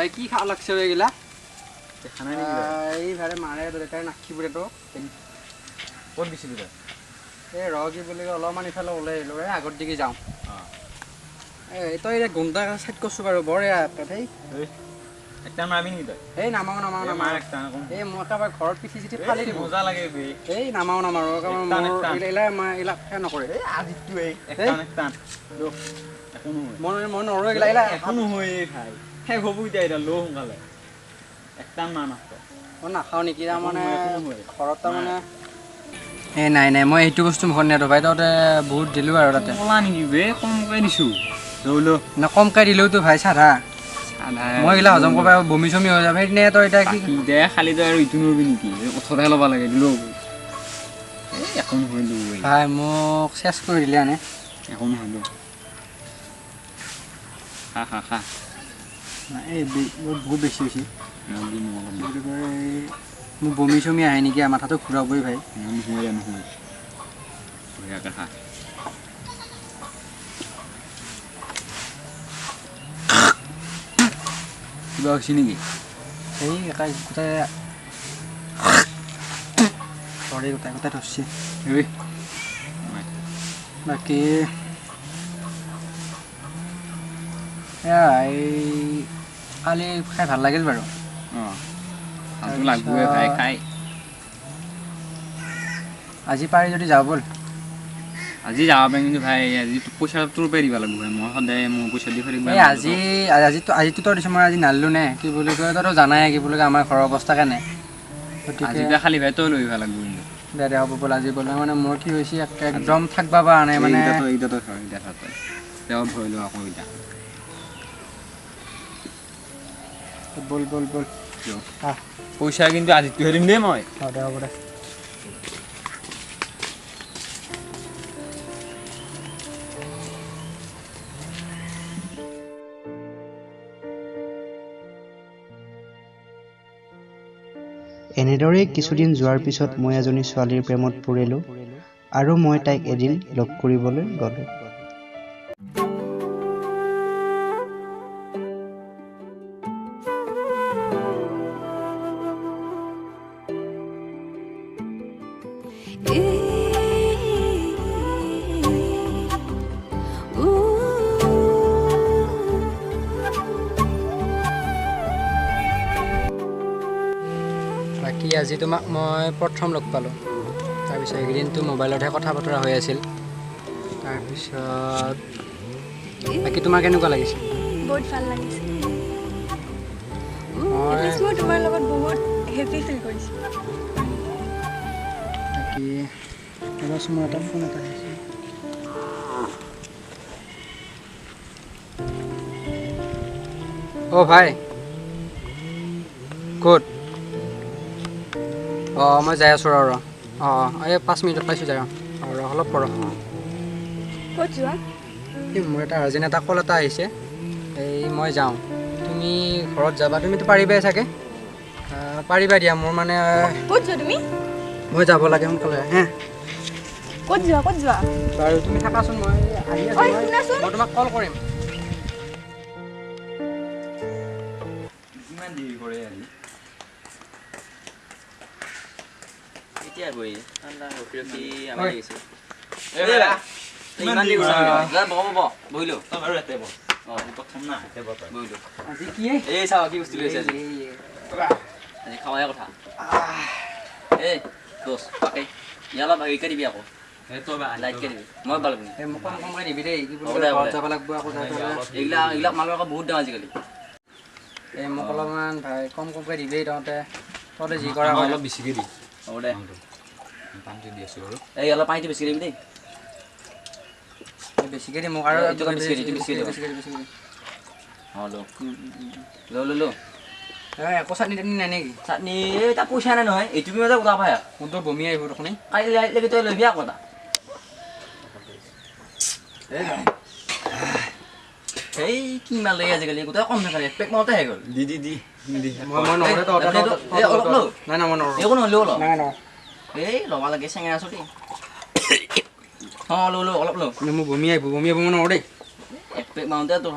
ভাই কি খাওয়া লাগছে এগুলা খানা নেকি ভাই এই ভারে মারে তো এটা নাকি পুরে তো কোন দিছিলি ভাই এই র কি বলে অলপমান ইফালে ওলাই আহিলো ৰে আগৰ দিকে যাওঁ এই তই এটা গুণ্ডা সেট কৰছো বাৰু বঢ়িয়া ভাই একটা মাৰবি নি তই এই নামাও মাৰ একটা এই মই একেবাৰে ঘৰত পিঠি চিঠি ফালি দিব মজা লাগে বে এই নামাও এলা ফেৰ নকৰে এই আজিটো এই একটা মই নৰো এলা এখনো হয় ভাই হে হবু এটা লো সোনকালে একটা মান আছে মই নাখাওঁ নেকি তাৰমানে ঘৰত তাৰমানে এই নাই মই এইটো বস্তু মুখত নিয়াতো ভাই তহঁতে বহুত দিলোঁ আৰু তাতে কলা নেকি বে কমকৈ দিছোঁ লো না কমকৈ দিলেওতো ভাই চাধা মই এইগিলা হজম কৰিব বমি চমি হৈ যাব সেইদিনে তই এতিয়া কি দে খালি তই আৰু ইটো নৰবি নেকি ওচৰতে ল'ব লাগে দিলো এখন হইলো ভাই মোক চেছ কৰি দিলে আনে এখন হইলো খা এই বহুত বেছি মোৰ বমি চমি আহে নেকি মাথাটো ঘূৰাবই ভাই খা কিবা হৈছে নেকি এই গোটাই চৰি গোটাই ধৰছি বাকী এই কালি খাই ভাল লাগিল বাৰু লাগবই ভাই খাই আজি পাৰি যদি যাওঁ ব'ল আজি যাব পাৰিম কিন্তু ভাই আজি পইচা তোৰ পৰাই দিব লাগিব মই সদায় মোৰ পইচা দি ফেৰি এই আজিতো তই দিছোঁ মই আজি নানিলোঁ নে কি বুলি কয় তইতো জানাই কি বুলি কয় আমাৰ ঘৰৰ অৱস্থা কেনে গতিকে খালি ভাই তই লৈ আহিব লাগিব কিন্তু দে হ'ব ব'ল আজি ব'ল মানে মোৰ কি হৈছে একদম থাকিব পৰা নাই মানে তেওঁ ভয় লোৱা আকৌ এতিয়া ব'ল পইচা কিন্তু আজিতো হেৰিম দেই মই দে হ'ব দে এনেদৰেই কিছুদিন যোৱাৰ পিছত মই এজনী ছোৱালীৰ প্ৰেমত পৰিলোঁ আৰু মই তাইক এদিন লগ কৰিবলৈ গ'লোঁ। বাকী আজি তোমাক মই প্ৰথম লগ পালোঁ তাৰপিছত এইকেইদিনটো মোবাইলতহে কথা বতৰা হৈ আছিল তাৰপিছত বাকী তোমাৰ কেনেকুৱা লাগিছিল বহুত ভাল লাগিছে মই তোমাৰ লগত বহুত হেপি ফিল কৰিছোঁ বাকী ৰচোন মোৰ এটা ফোন এটা আহিছে অ' ভাই ক'ত মই যাই আছোঁ ৰ এই 5 মিনিটত পাইছোঁ যাই অলপ পৰ ক'ত যোৱা এই মোৰ এটা আৰ্জেণ্ট এটা কল এটা আহিছে এই মই যাওঁ তুমি ঘৰত যাবা তুমিতো পাৰিবাই চাগে পাৰিবা দিয়া মোৰ মানে ক'ত যোৱা তুমি মই যাব লাগে সোনকালে ক'ত যোৱা বাৰু তুমি থাকাচোন মই আহি আছোঁ মই তোমাক কল কৰিম কিমান দেৰি কৰে আজি এতিয়া গৈ ঠাণ্ডা ৰখি আমাৰ লাগিছে ইমান দেৰি কৰা বহিলো বাৰু ইয়াতে বহ প্ৰথম না ইয়াতে বহিলো আজি কি এই চাওঁ কি বস্তু লৈছে আজি খাৱাই কথা এই দোষ পাকে ইয়াৰ অলপ হেৰি দিবি আকৌ লাইট কে দিবি মই ভাল পাবি মোক কমকৈ দিবি দেই যাব লাগিব আকৌ এইবিলাক মালৰ আকৌ বহুত দাম আজিকালি এই মোক অলপমান ভাই কমকৈ দিবি তহঁতে যি কৰা অলপ বেছিকৈ দি হ'ব দে পানীটো দি আছোঁ বাৰু এই অলপ পানীটো বেছিকৈ দিবি দেই বেছিকৈ দি মোক আৰু বেছিকৈ লো একো চাটনি টাটনি নাই নেকি চাটনি এটা পইচা নাই নহয় এইটো মজা কথা পাই মোৰতো বমি আহিব দেখোন কালি লাগি তই লৈ আকৌ এটা এই কি মাল লাগে আজিকালি গোটেই কম নাখালে পেক মাৰোঁতে আহি গ'ল দি অলপ ল নাই মই নৰো একো নহ'লেও অলপ নাই এই ল'বা লাগে চেঙেৰা চুটি লো অলপ ল মোৰ বমি আহিব মই নৰো দেই এক পেক মাৰোঁতে তোৰ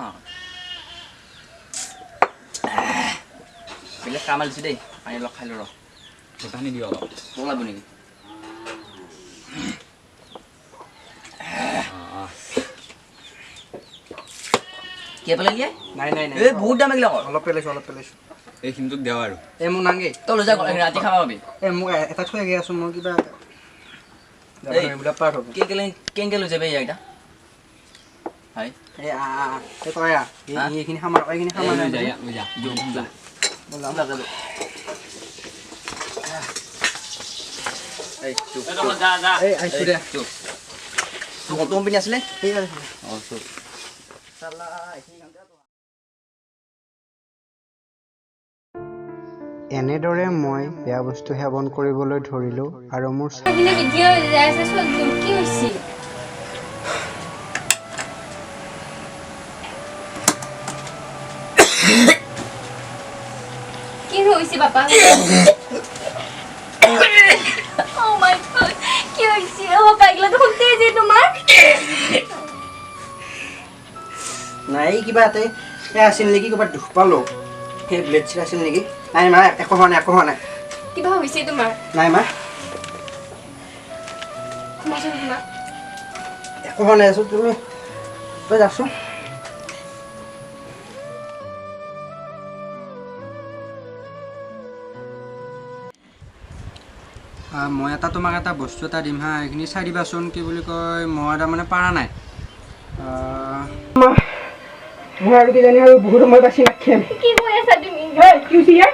বেলেগ কাম আলিছে দেই পানী অলপ খাই ল পানী দিওঁ অলপ তোক লাগব নেকি কে পেলালি নাই নাই নাই এই বহুত দাম এগিলা অলপ পেলাইছোঁ এই সিমটোক দেওঁ আৰু এই মোৰ নাংগে তই লৈ যা ৰাতি খাবা পাবি এই মোক এটা থৈ আহি আছোঁ মই কিবা এই এইবিলাক পাৰ হ'ব কেনেকৈ লৈ যাবি ইয়াক হয় এই এই তই এইখিনি সামাৰ এইখিনি সামাৰ লৈ যা লৈ যা এই চুপ এই আহিছোঁ দে তোৰ কত পিনি আছিলে এই অঁ চুপ এনেদৰে মই বেয়া বস্তু সেৱন কৰিবলৈ ধৰিলোঁ আৰু মোৰ কি হৈছে কি হৈছে বাবা Oh my god, কি হৈছে বাবা এগুলা তো শুনতে যে তোমার নাই কিবা এতে আছিল নেকি ক'ৰবাত দুখ পালোঁ সেই ব্লেড চিট আছিল নেকি নাই মা একো হোৱা নাই কিবা হৈছে তোমাৰ নাই মা মাছৰ কিবা একো হোৱা নাই আছোঁ তুমি তই যাচোন মই তোমাক এটা বস্তু এটা দিম হা এইখিনি চাই দিবাচোন কি বুলি কয় মই তাৰমানে পাৰা নাই মই আৰু কিজানি আৰু বহুত সময় বাচি নাখিম কি কৈ আছা তুমি কি হৈছে ইয়াৰ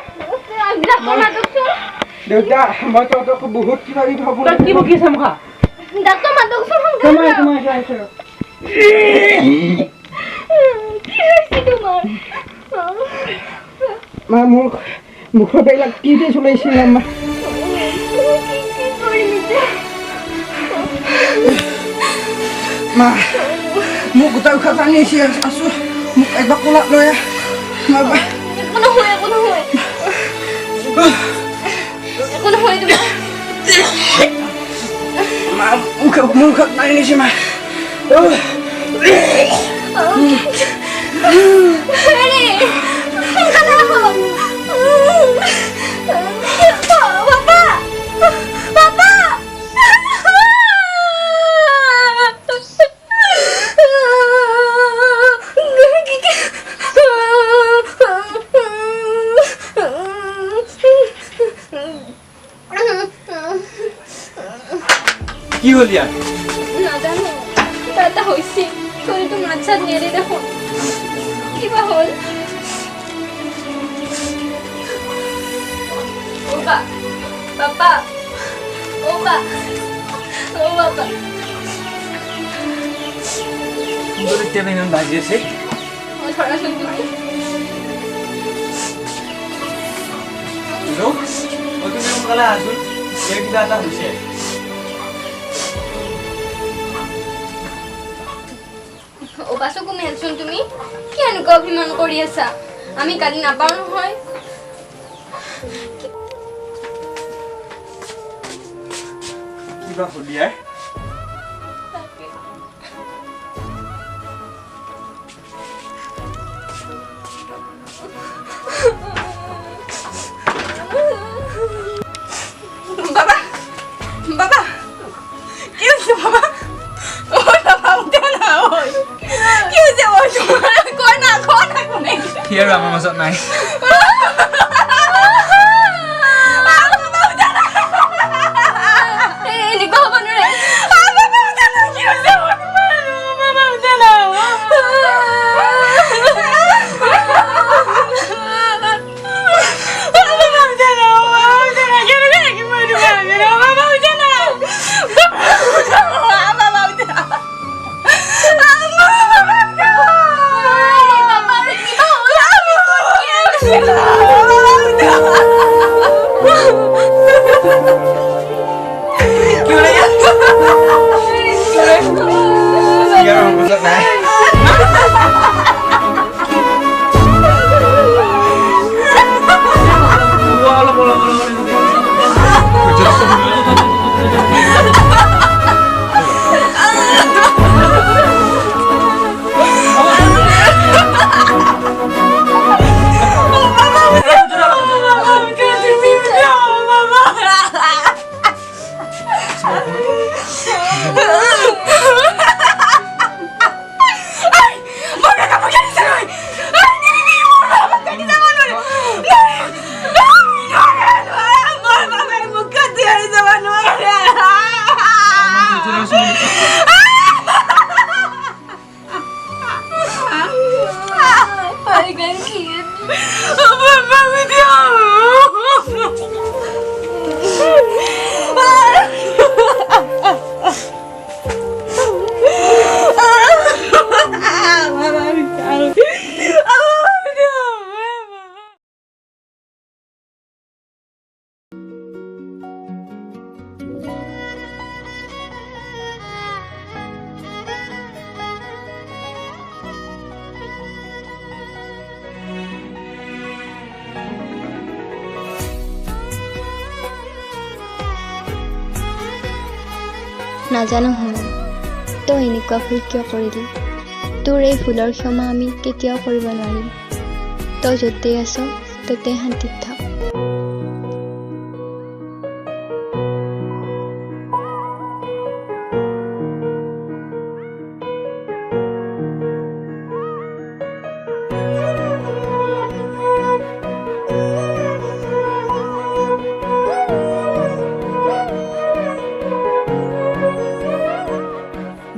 ডাক্তৰ মাতকচোন দেউতা মই তহঁতক বহুত কিবা কিবি হ'ব কি বকি আছে মুখা ডাক্তৰ মাতকচোন তোমাৰ কি হৈছে তোমাৰ মা মোৰ মুখৰ বেলা কি দিয়ে চলাইছিল মা মা মোক গোটাই উশাহ টানি আছোঁ মোক একবাৰ কোলাত লৈ একো নহয় মা মোৰ উশাহ টানি নিছে মা কি হ'ল ইয়াৰ নাজানো কিবা এটা হৈছে শৰীৰটো মাত চাত নেৰে দেখোন কিবা হ'ল বাবা বাবা এতিয়া ইমান বাজি আছে ধৰাচোন তুমি তুমি সোনকালে আছোন ইয়াৰ কিবা এটা হৈছে চকু মেলচোন তুমি কি এনেকুৱা অভিমান কৰি আছা আমি কালি নাপাওঁ নহয় কিবা হ'ল ইয়াৰ বাবা কি হৈছে বাবা কি হৈছে কয় না কোনে সি আৰু আমাৰ মাজত নাই এনেকুৱা হ'ব নোৱাৰে নাজানো শুন তই এনেকুৱা ভুল কিয় কৰিলি তোৰ এই ভুলৰ ক্ষমা আমি কেতিয়াও কৰিব নোৱাৰিম তই য'তেই আছ ততে শান্তিত থাক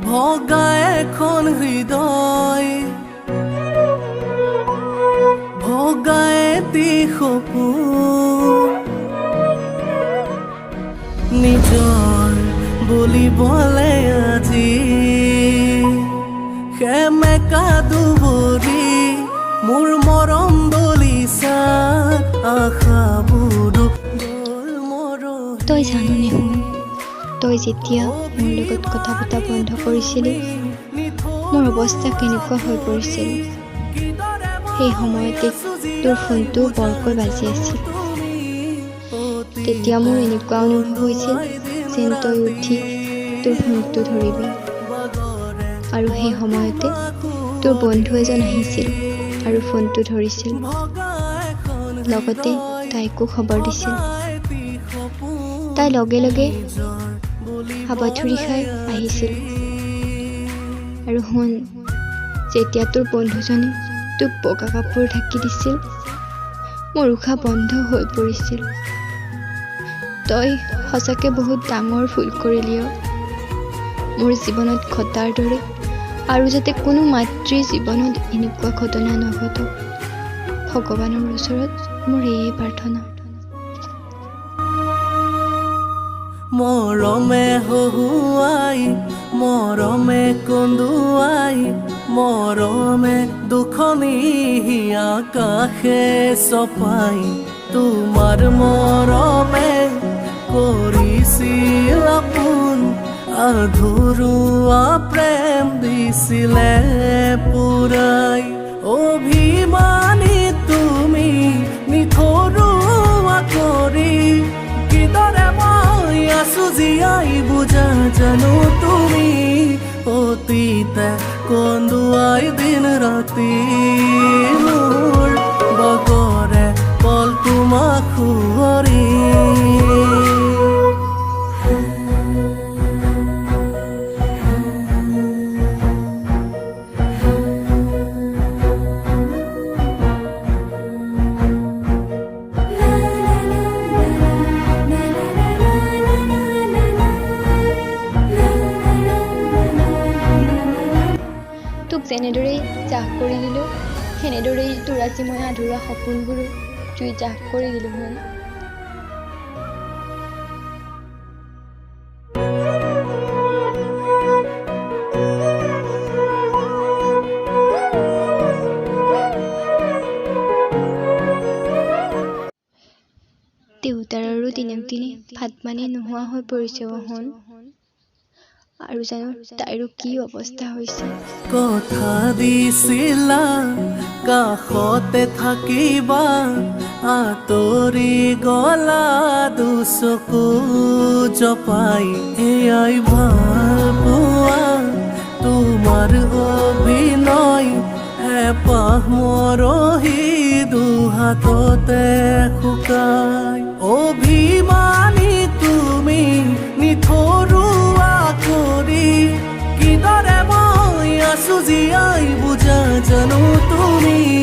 ভগা এখন হৃদয় ভগা এটি সপোন নিজৰ বুলিবলে আজি সেমেকা দুবৰি মোৰ মৰম দলিছা আশাবোৰ গ'ল মৰহি তই জাননে শুন তই যেতিয়া মোৰ লগত কথা পতা বন্ধ কৰিছিলি মোৰ অৱস্থা কেনেকুৱা হৈ পৰিছিল সেই সময়তে তোৰ ফোনটো বৰকৈ বাজি আছিল তেতিয়া মোৰ এনেকুৱা অনুভৱ হৈছিল যেন তই উঠি তোৰ ফোনটো ধৰিবি আৰু সেই সময়তে তোৰ বন্ধু এজন আহিছিল আৰু ফোনটো ধৰিছিল লগতে তাইকো খবৰ দিছিল তাই লগে লগে হাবাথুৰি খাই আহিছিল আৰু শুন যেতিয়া তোৰ বন্ধুজনে তোক বগা কাপোৰ ঢাকি দিছিল মোৰ উশাহ বন্ধ হৈ পৰিছিল তই সঁচাকৈ বহুত ডাঙৰ ভুল কৰিলি মোৰ জীৱনত ঘটাৰ দৰে আৰু যাতে কোনো মাতৃৰ জীৱনত এনেকুৱা ঘটনা নঘটক ভগৱানৰ ওচৰত মোৰ এয়ে প্ৰাৰ্থনা মৰমে হহুৱাই মৰমে কন্দুৱাই মৰমে দুখনি আকাশে চপাই তোমাৰ মৰমে কৰিছিল আপোন আধৰুৱা প্ৰেম দিছিলে পুৰাই অভিমানী তুমি নিথৰুৱা কৰি কিদৰে মই আছো জীয়াই বুজা জানো তুমি অতীতে কন্দুৱাই দিন ৰাতি মোৰ বগৰে পল তোমাক সুঁৱৰি যেনেদৰেই জাহ কৰি দিলোঁ সেনেদৰেই তোৰ আজি মই আধৰুৱা সপোনবোৰো জুই জাহ কৰি দিলোঁ শুন দেউতাৰো দিনক দিনে ভাত পানী নোহোৱা হৈ পৰিছে শুন আৰু জানো তাইৰো কি অৱস্থা হৈছে কথা দিছিলা কাষতে থাকিবা আঁতৰি গলা দুচকু জপাই এয়াই ভাল পোৱা তোমাৰ অভিনয় হেঁপাহ মৰহি দুহাততে শুকাই অভিমানী তুমি নিথৰুৱা কৰি কিদৰে মই আছো জীয়াই বুজা জানো তুমি